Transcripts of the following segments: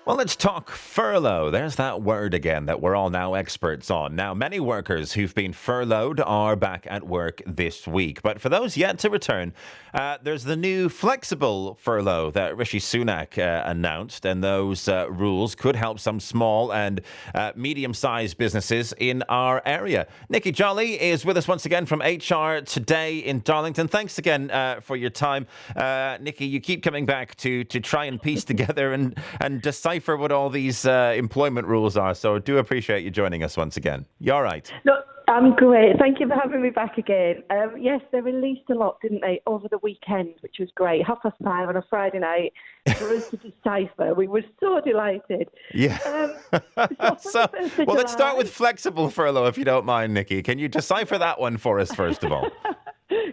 Well, let's talk furlough. There's that word again that we're all now experts on. Now, many workers who've been furloughed are back at work this week. But for those yet to return, there's the new flexible furlough that Rishi Sunak announced. And those rules could help some small and medium-sized businesses in our area. Nicky Jolley is with us once again from HR Today in Darlington. Thanks again for your time. Nicky, you keep coming back to try and piece together and decipher what all these employment rules are. So do appreciate you joining us once again. You all right? No, I'm great. Thank you for having me back again. Yes, they released a lot, didn't they, over the weekend, which was great. 5:30 on a Friday night for us to decipher. We were so delighted. Yeah. Let's start with flexible furlough, if you don't mind, Nicky. Can you decipher that one for us, first of all?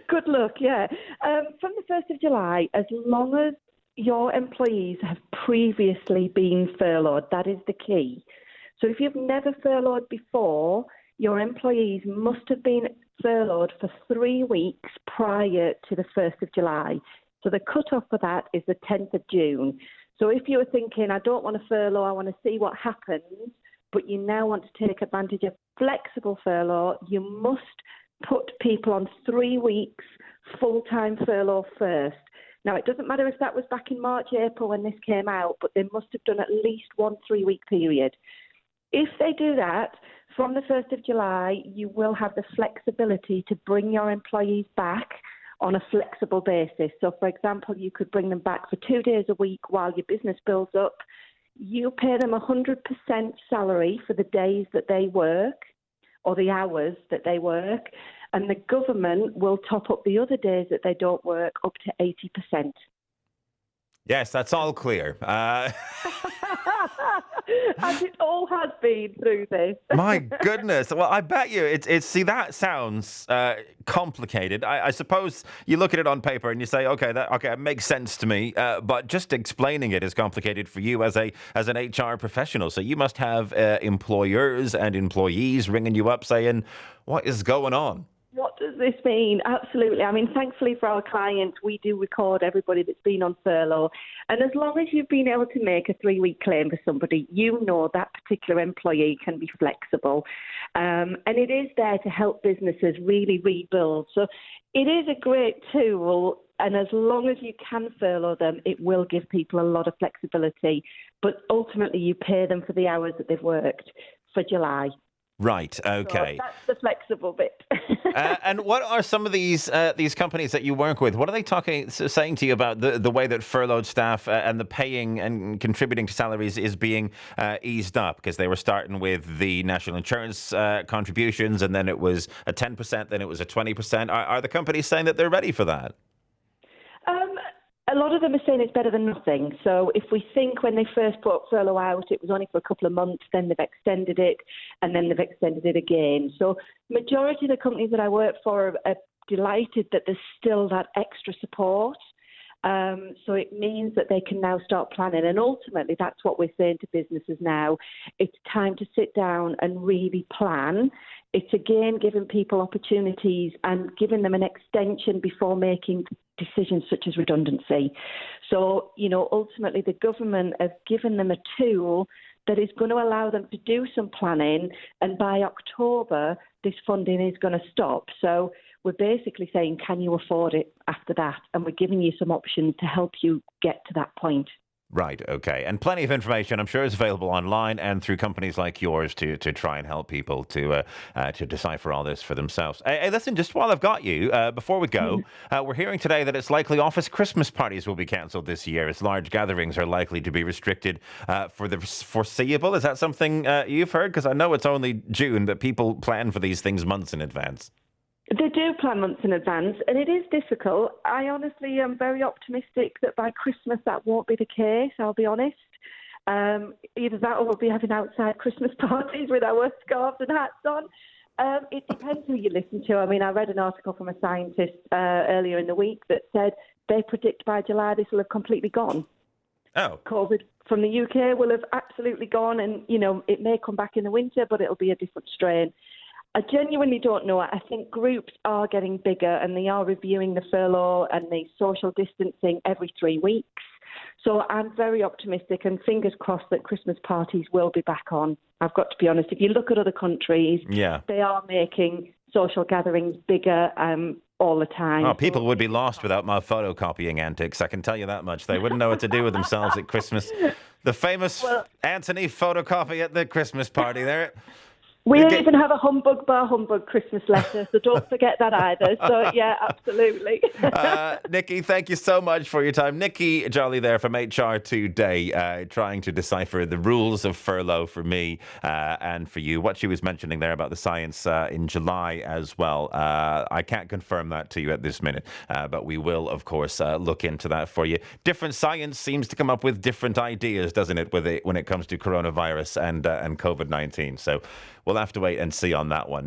Good luck, yeah. From the 1st of July, as long as your employees have previously been furloughed, that is the key. So if you've never furloughed before, your employees must have been furloughed for 3 weeks prior to the 1st of July. So the cut-off for that is the 10th of June. So if you were thinking, I don't want to furlough, I want to see what happens, but you now want to take advantage of flexible furlough, you must put people on 3 weeks full-time furlough first. Now, it doesn't matter if that was back in March, April when this came out, but they must have done at least 1 3-week period. If they do that, from the 1st of July, you will have the flexibility to bring your employees back on a flexible basis. So, for example, you could bring them back for 2 days a week while your business builds up. You pay them 100% salary for the days that they work or the hours that they work, and the government will top up the other days that they don't work up to 80%. Yes, that's all clear. As it all has been through this. My goodness. Well, I bet you see, that sounds complicated. I suppose you look at it on paper and you say, okay, it makes sense to me. But just explaining it is complicated for you as an HR professional. So you must have employers and employees ringing you up saying, what is going on? What does this mean? Absolutely. I mean, thankfully for our clients, we do record everybody that's been on furlough. And as long as you've been able to make a 3-week claim for somebody, you know that particular employee can be flexible. And it is there to help businesses really rebuild. So it is a great tool. And as long as you can furlough them, it will give people a lot of flexibility. But ultimately, you pay them for the hours that they've worked for July. Right. Okay. So that's the flexible bit. And what are some of these companies that you work with? What are they saying to you about the way that furloughed staff and the paying and contributing to salaries is being eased up? Because they were starting with the national insurance contributions, and then it was a 10%, then it was a 20%. Are the companies saying that they're ready for that? A lot of them are saying it's better than nothing. So if we think when they first put furlough out, it was only for a couple of months, then they've extended it, and then they've extended it again. So majority of the companies that I work for are delighted that there's still that extra support. So it means that they can now start planning. And ultimately, that's what we're saying to businesses now. It's time to sit down and really plan. It's again giving people opportunities and giving them an extension before making decisions such as redundancy. So, ultimately the government have given them a tool that is going to allow them to do some planning. And by October, this funding is going to stop. So we're basically saying, can you afford it after that? And we're giving you some options to help you get to that point. Right. Okay. And plenty of information, I'm sure, is available online and through companies like yours to try and help people to decipher all this for themselves. Hey, listen, just while I've got you, before we go, we're hearing today that it's likely office Christmas parties will be cancelled this year as large gatherings are likely to be restricted for the foreseeable. Is that something you've heard? Because I know it's only June, but people plan for these things months in advance. They do plan months in advance, and it is difficult. I honestly am very optimistic that by Christmas that won't be the case, I'll be honest. Either that or we'll be having outside Christmas parties with our scarves and hats on. It depends who you listen to. I mean, I read an article from a scientist earlier in the week that said they predict by July this will have completely gone. Oh. COVID from the UK will have absolutely gone, and, it may come back in the winter, but it'll be a different strain. I genuinely don't know. I think groups are getting bigger and they are reviewing the furlough and the social distancing every 3 weeks. So I'm very optimistic and fingers crossed that Christmas parties will be back on. I've got to be honest. If you look at other countries, they are making social gatherings bigger all the time. Oh, people would be lost without my photocopying antics. I can tell you that much. They wouldn't know what to do with themselves at Christmas. The famous Anthony photocopy at the Christmas party there. We even have a humbug bar humbug Christmas letter, so don't forget that either. So, yeah, absolutely. Nicky, thank you so much for your time. Nicky Jolley there from HR Today, trying to decipher the rules of furlough for me and for you. What she was mentioning there about the science in July as well. I can't confirm that to you at this minute, but we will, of course, look into that for you. Different science seems to come up with different ideas, doesn't it, when it comes to coronavirus and COVID-19. So we'll have to wait and see on that one.